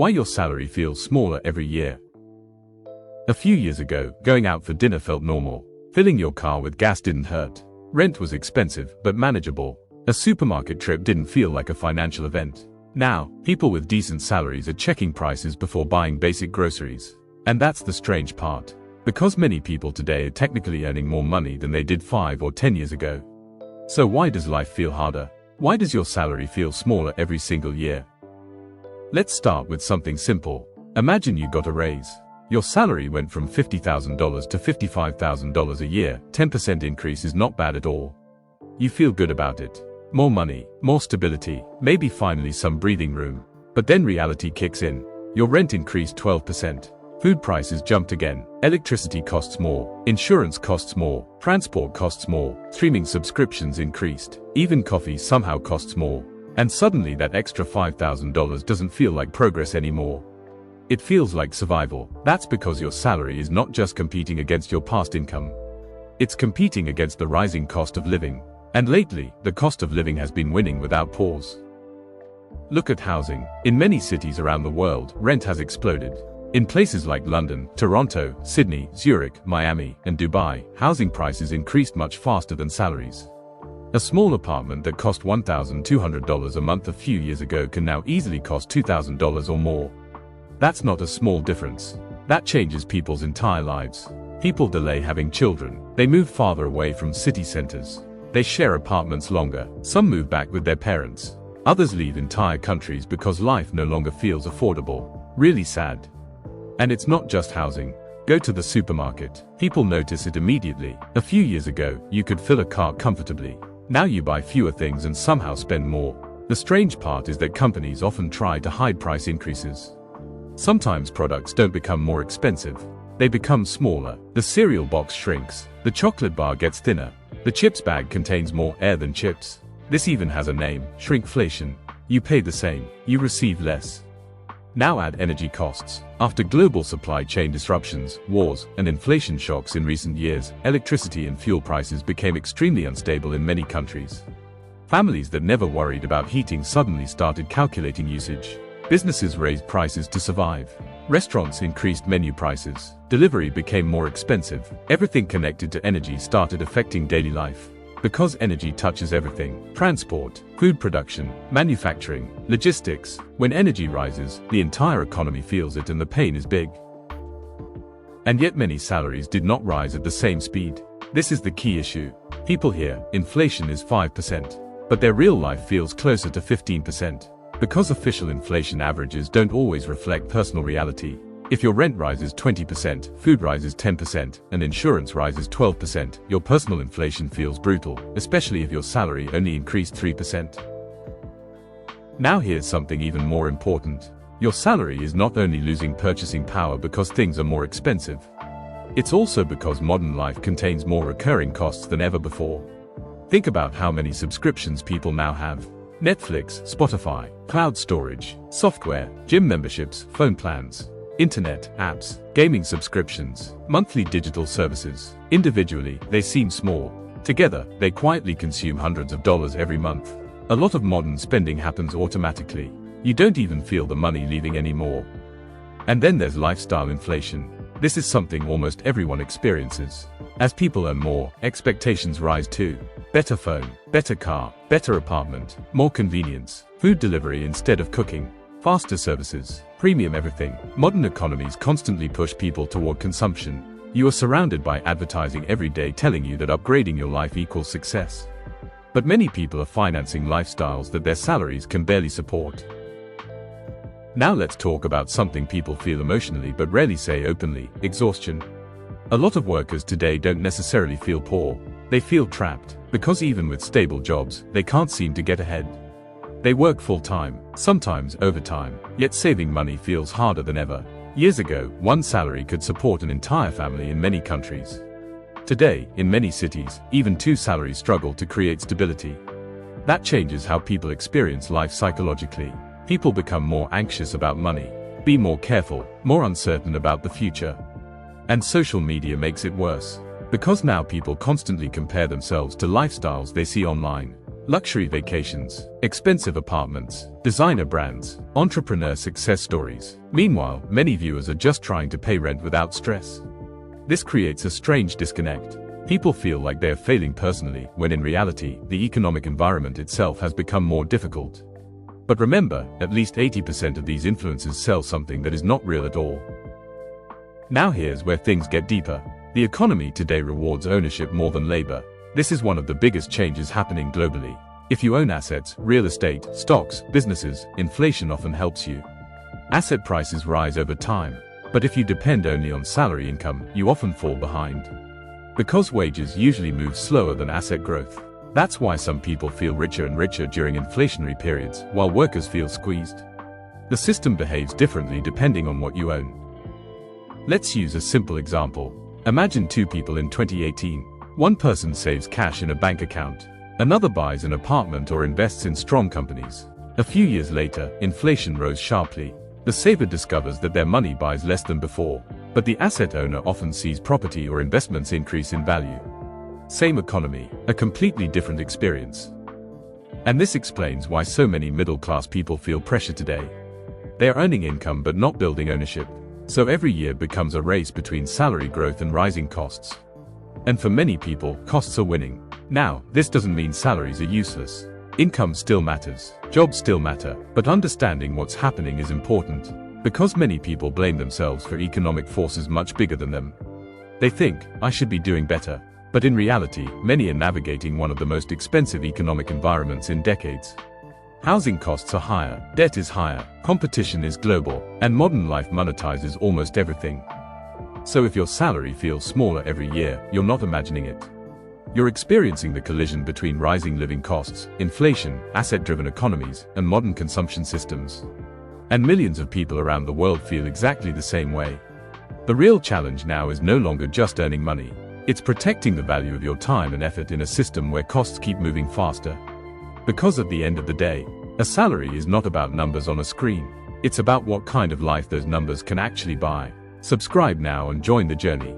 Why your salary feels smaller every year. A few years ago, going out for dinner felt normal. Filling your car with gas didn't hurt. Rent was expensive, but manageable. A supermarket trip didn't feel like a financial event. Now, people with decent salaries are checking prices before buying basic groceries. And that's the strange part. Because many people today are technically earning more money than they did 5 or 10 years ago. So why does life feel harder? Why does your salary feel smaller every single year? Let's start with something simple. Imagine you got a raise. Your salary went from $50,000 to $55,000 a year. 10% increase is not bad at all. You feel good about it. More money, more stability, maybe finally some breathing room. But then reality kicks in. Your rent increased 12%. Food prices jumped again. Electricity costs more. Insurance costs more. Transport costs more. Streaming subscriptions increased. Even coffee somehow costs more. And suddenly that extra $5,000 doesn't feel like progress anymore. It feels like survival. That's because your salary is not just competing against your past income. It's competing against the rising cost of living. And lately, the cost of living has been winning without pause. Look at housing. In many cities around the world, rent has exploded. In places like London, Toronto, Sydney, Zurich, Miami, and Dubai, housing prices increased much faster than salaries. A small apartment that cost $1,200 a month a few years ago can now easily cost $2,000 or more. That's not a small difference. That changes people's entire lives. People delay having children. They move farther away from city centers. They share apartments longer. Some move back with their parents. Others leave entire countries because life no longer feels affordable. Really sad. And it's not just housing. Go to the supermarket. People notice it immediately. A few years ago, you could fill a cart comfortably. Now you buy fewer things and somehow spend more. The strange part is that companies often try to hide price increases. Sometimes products don't become more expensive. They become smaller. The cereal box shrinks. The chocolate bar gets thinner. The chips bag contains more air than chips. This even has a name, shrinkflation. You pay the same. You receive less. Now add energy costs. After global supply chain disruptions, wars, and inflation shocks in recent years, electricity and fuel prices became extremely unstable in many countries. Families that never worried about heating suddenly started calculating usage. Businesses raised prices to survive. Restaurants increased menu prices. Delivery became more expensive. Everything connected to energy started affecting daily life. Because energy touches everything: transport, food production, manufacturing, logistics. When energy rises, the entire economy feels it and the pain is big. And yet many salaries did not rise at the same speed. This is the key issue. People hear inflation is 5%, but their real life feels closer to 15%. Because official inflation averages don't always reflect personal reality. If your rent rises 20%, food rises 10%, and insurance rises 12%, your personal inflation feels brutal, especially if your salary only increased 3%. Now here's something even more important. Your salary is not only losing purchasing power because things are more expensive. It's also because modern life contains more recurring costs than ever before. Think about how many subscriptions people now have. Netflix, Spotify, cloud storage, software, gym memberships, phone plans, internet, apps, gaming subscriptions, monthly digital services. Individually, they seem small. Together, they quietly consume hundreds of dollars every month. A lot of modern spending happens automatically. You don't even feel the money leaving anymore. And then there's lifestyle inflation. This is something almost everyone experiences. As people earn more, expectations rise too. Better phone, better car, better apartment, more convenience, food delivery instead of cooking, faster services, premium everything. Modern economies constantly push people toward consumption. You are surrounded by advertising every day telling you that upgrading your life equals success. But many people are financing lifestyles that their salaries can barely support. Now let's talk about something people feel emotionally but rarely say openly: exhaustion. A lot of workers today don't necessarily feel poor. They feel trapped, because even with stable jobs, they can't seem to get ahead. They work full-time, sometimes overtime, yet saving money feels harder than ever. Years ago, one salary could support an entire family in many countries. Today, in many cities, even two salaries struggle to create stability. That changes how people experience life psychologically. People become more anxious about money, be more careful, more uncertain about the future. And social media makes it worse. Because now people constantly compare themselves to lifestyles they see online. Luxury vacations, expensive apartments, designer brands, entrepreneur success stories. Meanwhile, many viewers are just trying to pay rent without stress. This creates a strange disconnect. People feel like they are failing personally, when in reality, the economic environment itself has become more difficult. But remember, at least 80% of these influencers sell something that is not real at all. Now here's where things get deeper. The economy today rewards ownership more than labor. This is one of the biggest changes happening globally. If you own assets, real estate, stocks, businesses, inflation often helps you. Asset prices rise over time. But if you depend only on salary income, you often fall behind. Because wages usually move slower than asset growth. That's why some people feel richer and richer during inflationary periods, while workers feel squeezed. The system behaves differently depending on what you own. Let's use a simple example. Imagine two people in 2018. One person saves cash in a bank account. Another buys an apartment or invests in strong companies. A few years later, inflation rose sharply. The saver discovers that their money buys less than before, but the asset owner often sees property or investments increase in value. Same economy, a completely different experience. And this explains why so many middle-class people feel pressure today. They are earning income but not building ownership. So every year becomes a race between salary growth and rising costs. And for many people, costs are winning. Now, this doesn't mean salaries are useless. Income still matters, jobs still matter, but understanding what's happening is important. Because many people blame themselves for economic forces much bigger than them. They think, I should be doing better. But in reality, many are navigating one of the most expensive economic environments in decades. Housing costs are higher, debt is higher, competition is global, and modern life monetizes almost everything. So if your salary feels smaller every year, you're not imagining it. You're experiencing the collision between rising living costs, inflation, asset-driven economies, and modern consumption systems. And millions of people around the world feel exactly the same way. The real challenge now is no longer just earning money. It's protecting the value of your time and effort in a system where costs keep moving faster. Because at the end of the day, a salary is not about numbers on a screen. It's about what kind of life those numbers can actually buy. Subscribe now and join the journey.